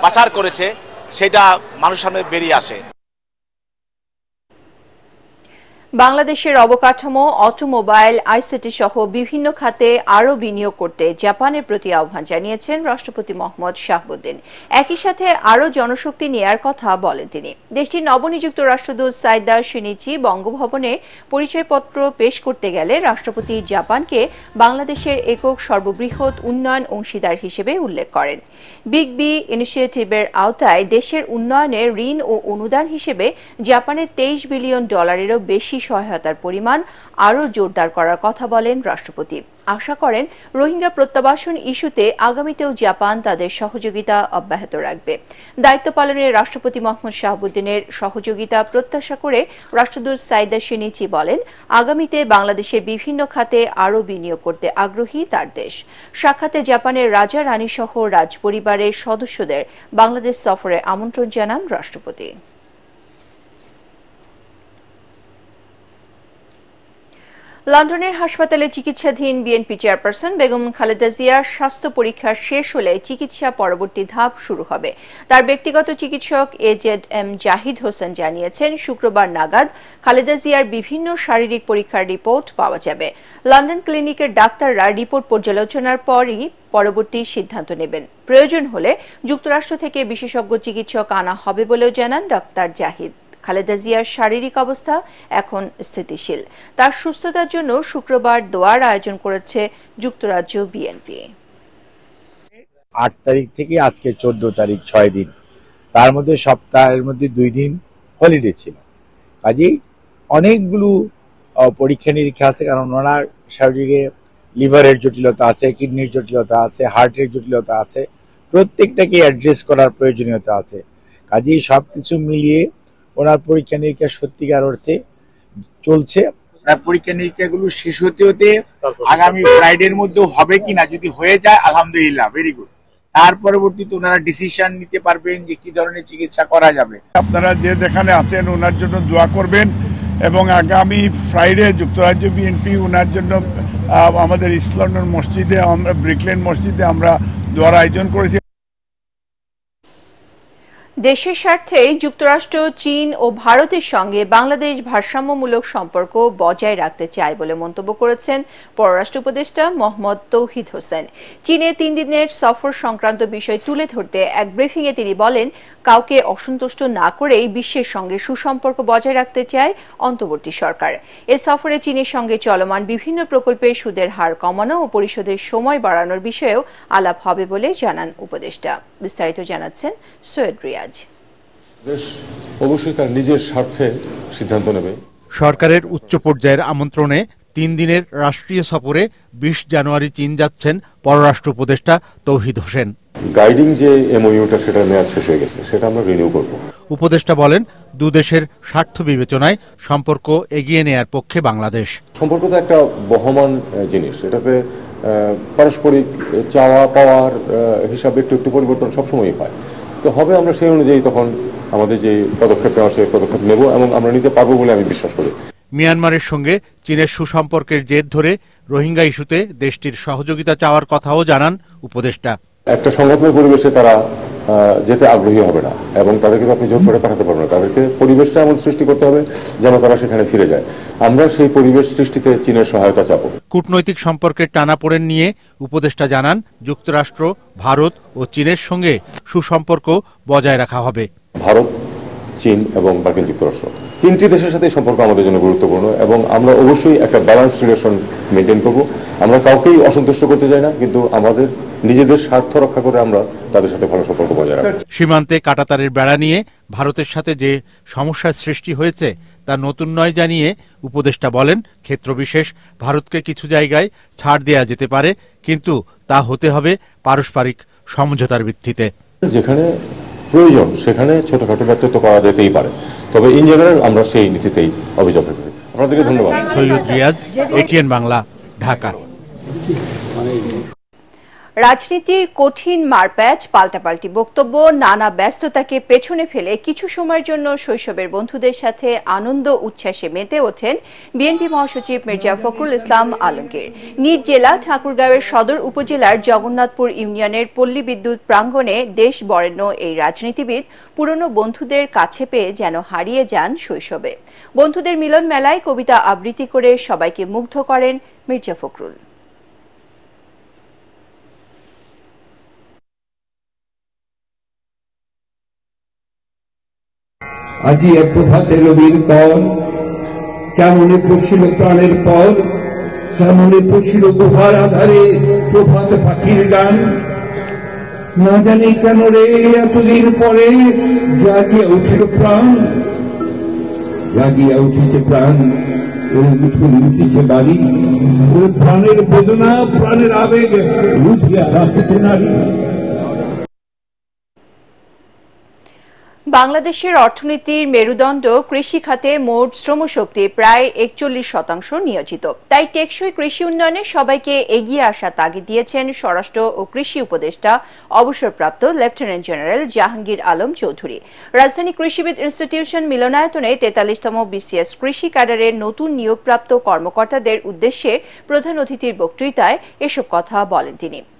পাচার করেছে সেটা মানুষের সামনে বেরিয়ে আসে। বাংলাদেশের অবকাঠামো, অটোমোবাইল, আইসিটি সহ বিভিন্ন খাতে আরও বিনিয়োগ করতে জাপানের প্রতি আহ্বান জানিয়েছেন রাষ্ট্রপতি মোহাম্মদ শাহাবুদ্দিন। একই সাথে আরও জনশক্তি নেয়ার কথা বলেন তিনি। দেশটির নবনিযুক্ত রাষ্ট্রদূত সাইদা শিনিচি বঙ্গভবনে পরিচয়পত্র পেশ করতে গেলে রাষ্ট্রপতি জাপানকে বাংলাদেশের একক সর্ববৃহৎ উন্নয়ন অংশীদার হিসেবে উল্লেখ করেন। বিগ বি ইনিশিয়েটিভের আওতায় দেশের উন্নয়নের ঋণ ও অনুদান হিসেবে জাপানের $23 বিলিয়ন বেশি সহায়তার পরিমাণ আরও জোরদার করার কথা বলেন রাষ্ট্রপতি। আশা করেন রোহিঙ্গা প্রত্যাবাসন ইস্যুতে আগামীতেও জাপান তাদের সহযোগিতা অব্যাহত রাখবে। দায়িত্ব পালনে রাষ্ট্রপতি মোহাম্মদ শাহাবুদ্দিনের সহযোগিতা প্রত্যাশা করে রাষ্ট্রদূত সাইদা শিনিচি বলেন, আগামীতে বাংলাদেশের বিভিন্ন খাতে আরও বিনিয়োগ করতে আগ্রহী তার দেশ। সাক্ষাতে জাপানের রাজা রানী সহ রাজপরিবারের সদস্যদের বাংলাদেশ সফরে আমন্ত্রণ জানান রাষ্ট্রপতি। লন্ডনের হাসপাতালে চিকিৎসাধীন বিএনপি চেয়ারপারসন বেগম খালেদা জিয়ার স্বাস্থ্য পরীক্ষা শেষ হলে চিকিৎসা পরবর্তী ধাপ শুরু হবে। তার ব্যক্তিগত চিকিৎসক AZM জাহিদ হোসেন জানিয়েছেন, শুক্রবার নাগাদ খালেদা জিয়ার বিভিন্ন শারীরিক পরীক্ষার রিপোর্ট পাওয়া যাবে। লন্ডন ক্লিনিকের ডাক্তাররা রিপোর্ট পর্যালোচনার পরই পরবর্তী সিদ্ধান্ত নেবেন। প্রয়োজন হলে যুক্তরাষ্ট্র থেকে বিশেষজ্ঞ চিকিৎসক আনা হবে বলেও জানান ডাক্তার জাহিদ। খালেদা জিয়ার শারীরিক অবস্থা এখন স্থিতিশীল। তার সুস্থতার জন্য শুক্রবার দোয়ার আয়োজন করেছে যুক্তরাজ্য বিএনপি। 8 তারিখ থেকে আজকে 14 তারিখ 6 দিন, তার মধ্যে সপ্তাহের মধ্যে 2 দিন হলিডে ছিল। কাজেই অনেকগুলো পরীক্ষা নিরীক্ষা আছে, কারণ ওনার শরীরে লিভারের জটিলতা আছে, কিডনির জটিলতা আছে, হার্টের জটিলতা আছে, প্রত্যেকটাকে অ্যাড্রেস করার প্রয়োজনীয়তা আছে। কাজেই সবকিছু মিলিয়ে ওনার পরীক্ষা নিরীক্ষা সত্যিকার অর্থে চলছে। ওনার পরীক্ষা নিরীক্ষাগুলো শেষ হতে হতে আগামী ফ্রাইডের মধ্যে হবে কিনা, যদি হয়ে যায় আলহামদুলিল্লাহ, ভেরি গুড। তার পরবর্তীতে ওনারা ডিসিশন নিতে পারবেন যে কি ধরনের চিকিৎসা করা যাবে। আপনারা যে যেখানে আছেন ওনার জন্য দোয়া করবেন এবং আগামী ফ্রাইডে যুক্তরাজ্য বিএনপি ওনার জন্য আমাদের ইস্ট লন্ডন মসজিদে, আমরা ব্রিকল্যান্ড মসজিদে আমরা দোয়ার আয়োজন করেছি। দেশের স্বার্থে যুক্তরাষ্ট্র, চীন ও ভারতের সঙ্গে বাংলাদেশ ভারসাম্যমূলক সম্পর্ক বজায় রাখতে চায় বলে মন্তব্য করেছেন পররাষ্ট্র উপদেষ্টা মোহাম্মদ তৌহিদ হোসেন। চীনে 3 দিনের সফর সংক্রান্ত বিষয় তুলে ধরতে এক ব্রিফিংয়ে তিনি বলেন, কাউকে অসন্তুষ্ট না করেই বিশ্বের সঙ্গে সুসম্পর্ক বজায় রাখতে চায় অন্তর্বর্তী সরকার। এ সফরে চীনের সঙ্গে চলমান বিভিন্ন প্রকল্পের সুদের হার কমানো ও পরিশোধের সময় বাড়ানোর বিষয়েও আলাপ হবে বলে জানান উপদেষ্টা। বিস্তারিত জানাচ্ছেন সৈয়দ রিয়াজ। দেশ অবশ্যই তার নিজের স্বার্থে সিদ্ধান্ত নেবে। সরকারের উচ্চ পর্যায়ের আমন্ত্রণে 3 দিনের রাষ্ট্রীয় সফরে 20 জানুয়ারি চীন যাচ্ছেন পররাষ্ট্র উপদেষ্টা তৌহিদ হোসেন। গাইডিং যে এমওইউটা সেটা মেয়াদ শেষ হয়ে গেছে, সেটা আমরা রিনিউ করব। উপদেষ্টা বলেন, দুদেশের স্বার্থ বিবেচনায় সম্পর্ক এগিয়ে নেয়ার পক্ষে বাংলাদেশ। সম্পর্ক তো একটা বহমান জিনিস, এটাতে পারস্পরিক চাওয়া পাওয়ার হিসাবে একটু একটু পরিবর্তন সবসময়ই হয়। তো হবে, আমরা সেই অনুযায়ী তখন আমাদের যে পদক্ষেপ নেওয়া সেই পদক্ষেপ নেব এবং আমরা নিতে পারবো বলে আমি বিশ্বাস করি। মিয়ানমারের সঙ্গে চীনের সুসম্পর্কের জের ধরে রোহিঙ্গা ইস্যুতে দেশটির সহযোগিতা চাওয়ার কথাও জানান উপদেষ্টা। একটা সংগঠনের পরিবেশে তারা যেতে আগ্রহী হবে না এবং তাদেরকে আপনি জোর করে পাঠাতে পারবেন না। তাদেরকে পরিবেশটা এমন সৃষ্টি করতে হবে যেন তারা সেখানে ফিরে যায়। আমরা সেই পরিবেশ সৃষ্টিতে চীনের সহায়তা চাবো। কূটনৈতিক সম্পর্কের টানাপোড়েন নিয়ে উপদেষ্টা জানান, যুক্তরাষ্ট্র, ভারত ও চীনের সঙ্গে সুসম্পর্ক বজায় রাখা হবে। ভারত, চীন এবং মার্কিন যুক্তরাষ্ট্র তিনটি দেশের সাথে সম্পর্ক আমাদের জন্য গুরুত্বপূর্ণ এবং আমরা অবশ্যই একটা ব্যালেন্স রিলেশন মেনটেন করব। আমরা কাউকেই অসন্তুষ্ট করতে চাই না, কিন্তু আমাদের নিজেদের স্বার্থ রক্ষা করে আমরা তাদের সাথে ভালো সম্পর্ক বজায় রাখব। সীমান্তে কাঁটাতারের বেড়া নিয়ে ভারতের সাথে যে সমস্যার সৃষ্টি হয়েছে তা নতুন নয় জানিয়ে উপদেষ্টা বলেন, ক্ষেত্রবিশেষ ভারতকে কিছু জায়গায় ছাড় দেয়া যেতে পারে, কিন্তু তা হতে হবে পারস্পরিক সমঝোতার ভিত্তিতে। যেখানে প্রয়োজন সেখানে ছোটখাটো ব্যর্থতা করা যেতেই পারে, তবে ইন জেনারেল আমরা সেই নীতিতেই অবিচল থাকছি। আপনাদেরকে ধন্যবাদ। সৈয়দ রিয়াজ, এটিএন বাংলা, ঢাকা। রাজনীতির কঠিন মারপ্যাচ, পাল্টাপাল্টি বক্তব্য, নানা ব্যস্ততাকে পেছনে ফেলে কিছু সময়ের জন্য শৈশবের বন্ধুদের সাথে আনন্দ উচ্ছ্বাসে মেতে ওঠেন বিএনপি মহাসচিব মির্জা ফখরুল ইসলাম আলমগীর। নিজ জেলা ঠাকুরগাঁওয়ের সদর উপজেলার জগন্নাথপুর ইউনিয়নের পল্লী বিদ্যুৎ প্রাঙ্গণে দেশ বরেণ্য এই রাজনীতিবিদ পুরনো বন্ধুদের কাছে পেয়ে যেন হারিয়ে যান শৈশবে। বন্ধুদের মিলন মেলায় কবিতা আবৃত্তি করে সবাইকে মুগ্ধ করেন মির্জা ফখরুল। আজি এক প্রভাতে রবির কর, কেমনে পশিল প্রাণের পর, কেমনে পশিল গুহার আধারে প্রভাত পাখির গান। না জানি কেন রে এতদিন পরে জাগিয়া উঠিল প্রাণ, জাগিয়া উঠিছে প্রাণ, উঠিছে বাড়ি, প্রাণের বেদনা প্রাণের আবেগ লুঠিয়া রাখিতে নারী। বাংলাদেশের অর্থনীতির মেরুদণ্ড কৃষি খাতে মোট শ্রমশক্তি প্রায় 41% নিয়োজিত। তাই টেকসই কৃষি উন্নয়নে সবাইকে এগিয়ে আসা তাগিদ দিয়েছেন স্বরাষ্ট্র ও কৃষি উপদেষ্টা অবসরপ্রাপ্ত লেফটেন্যান্ট জেনারেল জাহাঙ্গীর আলম চৌধুরী। রাজধানী কৃষিবিদ ইনস্টিটিউশন মিলনায়তনে 43তম বিসিএস কৃষি ক্যাডারের নতুন নিয়োগপ্রাপ্ত কর্মকর্তাদের উদ্দেশ্যে প্রধান অতিথির বক্তৃতায় এসব কথা বলেন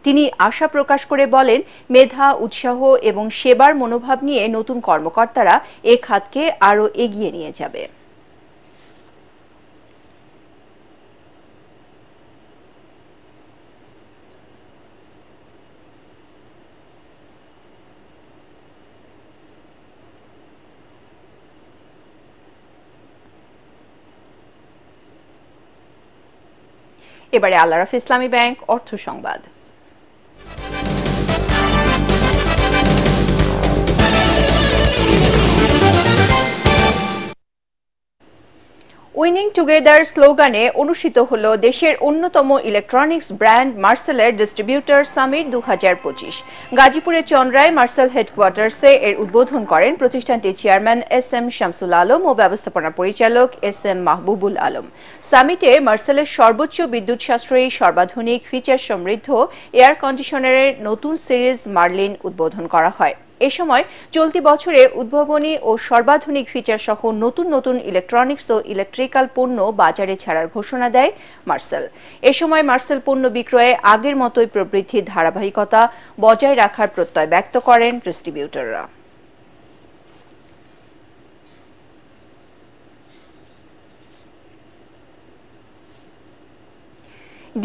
তিনি আশা প্রকাশ করে বলেন, মেধা, উৎসাহ এবং সেবার মনোভাব নিয়ে নতুন কর্মকর্তারা এ খাতকে আরও এগিয়ে নিয়ে যাবে। এবারে আল-আরাফ ইসলামী ব্যাংক অর্থ সংবাদ। উইনিং টুগেদার স্লোগানে অনুষ্ঠিত হল দেশের অন্যতম ইলেকট্রনিক্স ব্র্যান্ড মার্সেলের ডিস্ট্রিবিউটর সামিট 2025। গাজীপুরে চন্দ্রায় মার্সেল হেডকোয়ার্টার্সে এর উদ্বোধন করেন প্রতিষ্ঠানটির চেয়ারম্যান এস.এম. শামসুল আলম ও ব্যবস্থাপনা পরিচালক এস.এম. মাহবুবুল আলম। সামিটে মার্সেলের সর্বোচ্চ বিদ্যুৎ সাশ্রয়ী, সর্বাধুনিক ফিচার সমৃদ্ধ এয়ার কন্ডিশনারের নতুন সিরিজ মার্লিন উদ্বোধন করা হয়। এ সময় চলতি বছরে উদ্ভাবনী ও সর্বাধুনিক ফিচার সহ নতুন নতুন ইলেকট্রনিক্স ও ইলেকট্রিক্যাল পণ্য বাজারে ছাড়ার ঘোষণা দেয় মার্সেল। এ সময় মার্সেল পণ্য বিক্রয়ে আগের মতোই প্রবৃদ্ধির ধারাবাহিকতা বজায় রাখার প্রত্যয় ব্যক্ত করেন ডিস্ট্রিবিউটররা।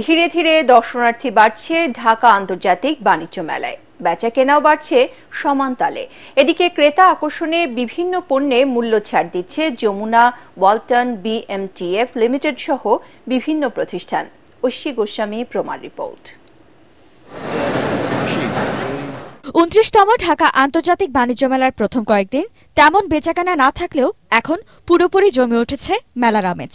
ধীরে ধীরে দর্শনার্থী বাড়ছে ঢাকা আন্তর্জাতিক বাণিজ্য মেলায়, বেচা কেনাও বাড়ছে সমান তালে। এদিকে ক্রেতা আকর্ষণে বিভিন্ন পণ্যে মূল্য ছাড় দিচ্ছে যমুনা, ওয়ালটন, বিএমটিএফ লিমিটেড সহ বিভিন্ন প্রতিষ্ঠান। ঐশী গোস্বামী, প্রমাণ রিপোর্ট। 29তম ঢাকা আন্তর্জাতিক বাণিজ্য মেলার প্রথম কয়েকদিন তেমন বেচাকেনা না থাকলেও এখন পুরোপুরি জমে উঠেছে মেলার আমেজ।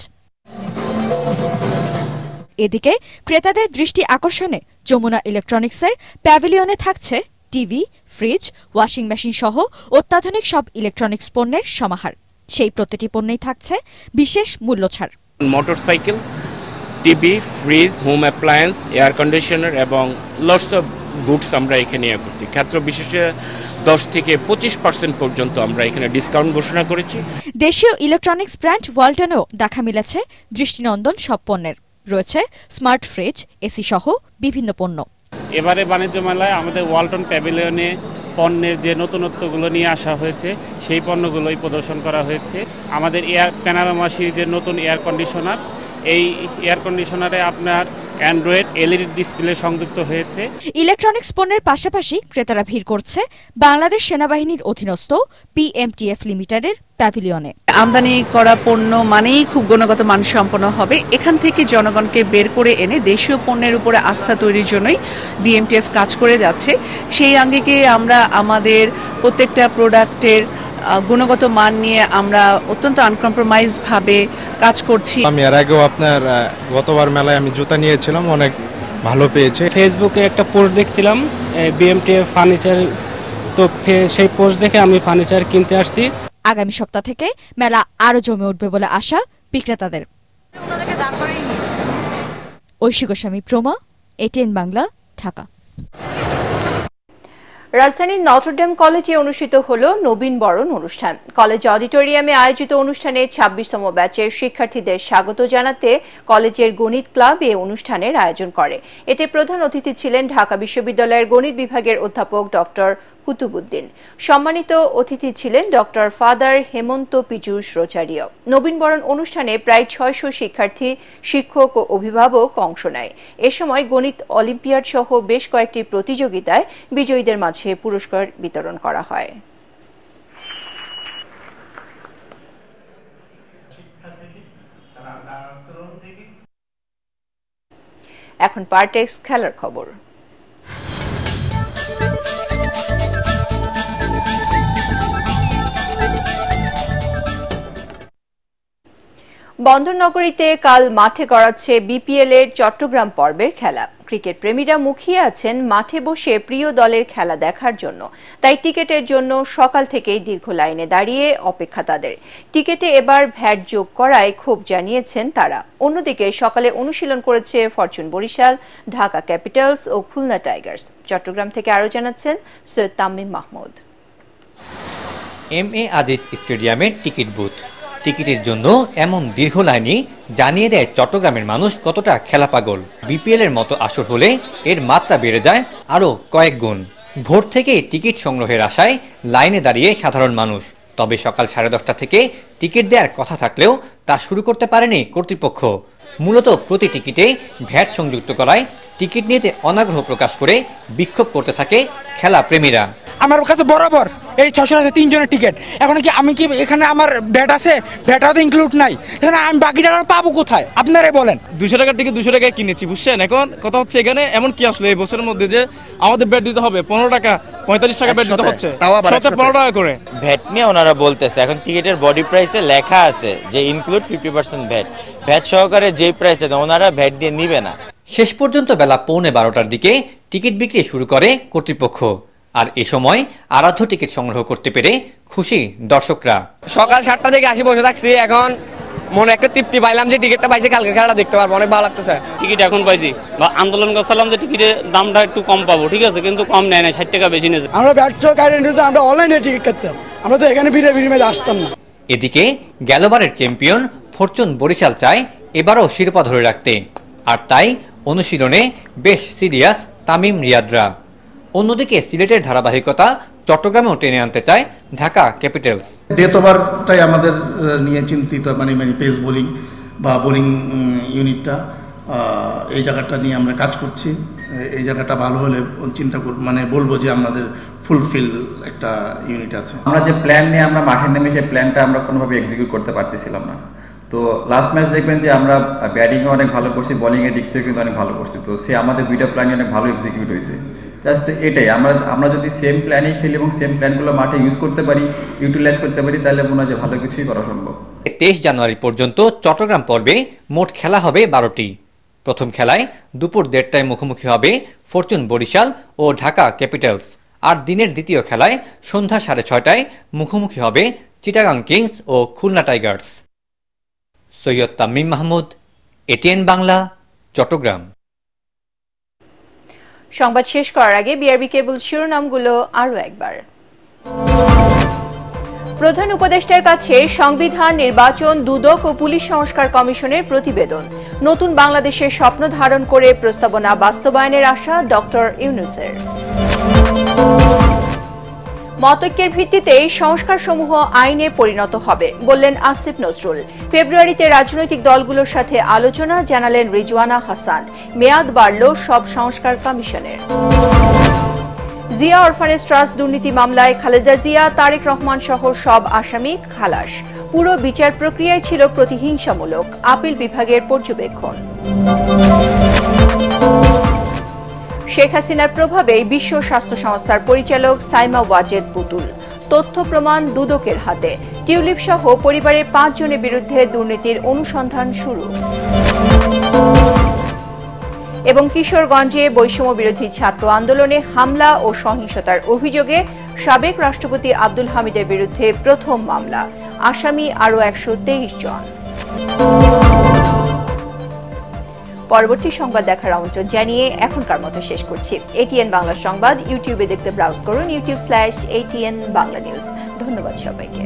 এদিকে ক্রেতাদের দৃষ্টি আকর্ষণে যমুনা ইলেকট্রনিক্সের প্যাভিলিয়নে থাকছে টিভি, ফ্রিজ, ওয়াশিং মেশিন সহ অত্যাধুনিক সব ইলেকট্রনিক্স পণ্যের সমাহার। সেই প্রতিটি পণ্যেই থাকছে বিশেষ মূল্যছাড়। Motorcycle, TV, fridge, home appliance, air conditioner এবং লটস অফ গুডস আমরা এখানে করছি। ক্ষেত্র বিশেষে 10 থেকে 25% পর্যন্ত আমরা এখানে ডিসকাউন্ট ঘোষণা করেছি। দেশীয় ইলেকট্রনিক্স ব্র্যান্ড ওয়ালটনেও দেখা মিলেছে দৃষ্টিনন্দন সব পণ্যের। রয়েছে স্মার্ট ফ্রিজ, এসি সহ বিভিন্ন পণ্য। এবারে বাণিজ্য মেলায় আমাদের ওয়ালটন প্যাভিলিয়নে পণ্যের যে নতুনত্বগুলো নিয়ে আসা হয়েছে সেই পণ্যগুলোই প্রদর্শন করা হয়েছে। আমাদের প্যানোরামা সিরিজের নতুন এয়ার কন্ডিশনার, এই এয়ার কন্ডিশনারে আপনার অ্যান্ড্রয়েড এলইডি ডিসপ্লে সংযুক্ত হয়েছে। ইলেকট্রনিক্স পণ্যের পাশাপাশি ক্রেতারা ভিড় করছে বাংলাদেশ সেনাবাহিনীর অধীনস্থ PMTF লিমিটেডের প্যাভিলিয়নে। আমদানি করা পণ্য মানেই খুব গুণগত মানসম্পন্ন হবে। এখান থেকে জনগণকে বের করে এনে দেশীয় পণ্যের উপরে আস্থা তৈরির জন্যই BMTF কাজ করে যাচ্ছে। সেই আঙ্গিকে আমরা আমাদের প্রত্যেকটা প্রোডাক্টের গুণগত মান নিয়ে আমরা অত্যন্ত আনকম্প্রোমাইজ ভাবে কাজ করছি। আমি এর আগেও আপনার গতবার মেলায় আমি জুতা নিয়েছিলাম, অনেক ভালো পেয়েছে। ফেসবুকে একটা পোস্ট দেখছিলাম BMTF ফার্নিচার, তো সেই পোস্ট দেখে আমি ফার্নিচার কিনতে আসছি। আগামী সপ্তাহ থেকে মেলা আরো জমে উঠবে বলে আশা বিক্রেতাদের। ঐশী গোস্বামী, প্রমা, ATN বাংলা, ঢাকা। রাজধানীর নটরডেম কলেজে অনুষ্ঠিত হল নবীন বরণ অনুষ্ঠান। কলেজ অডিটোরিয়ামে আয়োজিত অনুষ্ঠানে 26তম ব্যাচের শিক্ষার্থীদের স্বাগত জানাতে কলেজের গণিত ক্লাব এই অনুষ্ঠানের আয়োজন করে। এতে প্রধান অতিথি ছিলেন ঢাকা বিশ্ববিদ্যালয়ের গণিত বিভাগের অধ্যাপক ডক্টর কুতুবুদ্দিন। সম্মানিত অতিথি ছিলেন ডক্টর ফাদার হেমন্ত পীযূষ রোজারিও। নবীন বরণ অনুষ্ঠানে প্রায় 600 শিক্ষার্থী, শিক্ষক ও অভিভাবক অংশ নেয়। এ সময় গণিত অলিম্পিয়াড সহ বেশ কয়েকটি প্রতিযোগিতায় বিজয়ীদের মাঝে পুরস্কার বিতরণ করা হয়। এখন পার্টেক্স খেলার খবর। বন্দরনগরীতে কাল মাঠে গড়াচ্ছে BPL এর চট্টগ্রাম পর্বের খেলা। ক্রিকেট প্রেমীরা মুখিয়ে আছেন মাঠে বসে প্রিয় দলের খেলা দেখার জন্য। তাই টিকেটের জন্য সকাল থেকেই দীর্ঘ লাইনে দাঁড়িয়ে অপেক্ষা তাদের। টিকেটে এবার ভ্যাট যোগ করায় ক্ষোভ জানিয়েছেন তারা। অন্যদিকে সকালে অনুশীলন করেছে ফরচুন বরিশাল, ঢাকা ক্যাপিটালস ও খুলনা টাইগার্স। চট্টগ্রাম থেকে আরো জানাচ্ছেন সৈয়দ তামিম মাহমুদ। MA আজিজ স্টেডিয়ামের টিকিট বুথ। টিকিটের জন্য এমন দীর্ঘ লাইনে জানিয়ে দেয় চট্টগ্রামের মানুষ কতটা খেলা পাগল। BPL এর মতো আসর হলে এর মাত্রা বেড়ে যায় আরও কয়েক গুণ। ভোর থেকে টিকিট সংগ্রহের আশায় লাইনে দাঁড়িয়ে সাধারণ মানুষ। তবে সকাল 10:30 থেকে টিকিট দেওয়ার কথা থাকলেও তা শুরু করতে পারেনি কর্তৃপক্ষ। মূলত প্রতি টিকিটে ভ্যাট সংযুক্ত করায় টিকিট নিতে অনাগ্রহ প্রকাশ করে বিক্ষোভ করতে থাকে খেলা প্রেমীরা। আমার কাছে বরাবর এই 600 আছে 3 জনের টিকিট। এখন কি আমি কি এখানে আমার ভ্যাট আছে? ভ্যাটও তো ইনক্লুড নাই। এখানে আমি বাকি টাকা পাবো কোথায় আপনারাই বলেন। 200 টাকার টিকিট 200 টাকায় কিনেছি, বুঝছেন? এখন কথা হচ্ছে এখানে এমন কি আসলে এই বছরের মধ্যে যে আমাদের ভ্যাট দিতে হবে 15 টাকা, 45 টাকা ভ্যাট দিতে হচ্ছে, 15 টাকা করে ভ্যাট নিয়ে ওনারা বলতেছে। এখন টিকিটের বডি প্রাইসে লেখা আছে যে ইনক্লুড 50% ভ্যাট। ভ্যাট সহকারে যেই প্রাইস আছে ওনারা ভ্যাট দিয়ে নিবে না। শেষ পর্যন্ত বেলা 11:15টার দিকে টিকিট বিক্রি শুরু করে কর্তৃপক্ষ। আর এ সময় আরাধ্য টিকিট সংগ্রহ করতে পেরে খুশি দর্শকরা। সকাল 7টা থেকে আসি বসে থাকছি, এখন মনে একটা তৃপ্তি পাইলাম যে টিকিটটা পাইছি, কালকে খেলাটা দেখতে পারবো, অনেক ভালো লাগতেছে। টিকিট এখন পাইছি, আন্দোলন করছিলাম যে টিকিটের দামটা একটু কম পাবো, ঠিক আছে, কিন্তু কম নেয় না, 60 টাকা বেশি নেয়। আমরা ব্যর্থ কারণে আমরা অনলাইনে টিকিট কাটতাম, আমরা তো এখানে বিড়ে আসতাম না। এদিকে গেলবারের চ্যাম্পিয়ন ফরচুন বরিশাল চায় এবারও শিরোপা ধরে রাখতে, আর তাই অনুশীলনে বেশ সিরিয়াস তামিম রিয়াদরা। অন্যদিকে সিলেটের ধারাবাহিকতা চট্টগ্রামেও টেনে আনতে চায় ঢাকা ক্যাপিটালস। ডেথ ওভারটাই আমাদের নিয়ে চিন্তিত, মানে পেস বোলিং বা বোলিং ইউনিটটা, এই জায়গাটা নিয়ে আমরা কাজ করছি। এই জায়গাটা ভালো হলে চিন্তা বলবো যে আমাদের ফুলফিল একটা ইউনিট আছে। আমরা যে প্ল্যান নিয়ে আমরা মাঠে নেমে সেই প্ল্যানটা আমরা কোনোভাবে এক্সিকিউট করতে পারতেছিলাম না। তো লাস্ট ম্যাচ দেখবেন যে আমরা ব্যাটিংয়ে অনেক ভালো করছি, বোলিংয়ের দিক থেকে কিন্তু অনেক ভালো করছি। তো সে আমাদের দুইটা প্ল্যানই অনেক ভালো এক্সিকিউট হয়েছে। জাস্ট এটাই, আমরা যদি সেম প্ল্যানই খেলি এবং সেম প্ল্যানগুলো মাঠে ইউজ করতে পারি, ইউটিলাইজ করতে পারি, তাহলে মনে হয় যে ভালো কিছুই করা সম্ভব। 23 জানুয়ারি পর্যন্ত চট্টগ্রাম পর্বে মোট খেলা হবে 12টি। প্রথম খেলায় দুপুর 1:30টায় মুখোমুখি হবে ফরচুন বরিশাল ও ঢাকা ক্যাপিটালস। আর দিনের দ্বিতীয় খেলায় সন্ধ্যা 6:30টায় মুখোমুখি হবে চিটাগাং কিংস ও খুলনা টাইগার্স। সৈয়দ তামিম মাহমুদ, এটিএন বাংলা, চট্টগ্রাম। সংবাদ শেষ করার আগে বিআরবি কেবল শিরোনামগুলো আরও একবার। প্রধান উপদেষ্টার কাছে সংবিধান, নির্বাচন, দুদক ও পুলিশ সংস্কার কমিশনের প্রতিবেদন। নতুন বাংলাদেশের স্বপ্ন ধারণ করে প্রস্তাবনা বাস্তবায়নের আশা ডক্টর ইউনূসের। মতৈক্যের ভিত্তিতে সংস্কারসমূহ আইনে পরিণত হবে বললেন আসিফ নজরুল। ফেব্রুয়ারিতে রাজনৈতিক দলগুলোর সাথে আলোচনা, জানালেন রিজওয়ানা হাসান। মেয়াদ বাড়ল সব সংস্কার কমিশনের। জিয়া অরফানেজ ট্রাস্ট দুর্নীতি মামলায় খালেদা জিয়া, তারেক রহমান সহ সব আসামি খালাস। পুরো বিচার প্রক্রিয়ায় ছিল প্রতিহিংসামূলক, আপিল বিভাগের পর্যবেক্ষণ। শেখ হাসিনার প্রভাবে বিশ্ব স্বাস্থ্য সংস্থার পরিচালক সাইমা ওয়াজেদ পুতুল। তথ্য প্রমাণ দুদকের হাতে। টিউলিপ সহ পরিবারের 5 জনের বিরুদ্ধে দুর্নীতির অনুসন্ধান শুরু। এবং কিশোরগঞ্জে বৈষম্য বিরোধী ছাত্র আন্দোলনে হামলা ও সহিংসতার অভিযোগে সাবেক রাষ্ট্রপতি আব্দুল হামিদের বিরুদ্ধে প্রথম মামলা। আসামি আরও 123 জন। পরবর্তী সংবাদ দেখার আমন্ত্রণ জানিয়ে এখনকার মতো শেষ করছি। এটিএন বাংলা সংবাদ ইউটিউবে দেখতে ব্রাউজ করুন youtube.com/ATN Bangla News। ধন্যবাদ সবাইকে।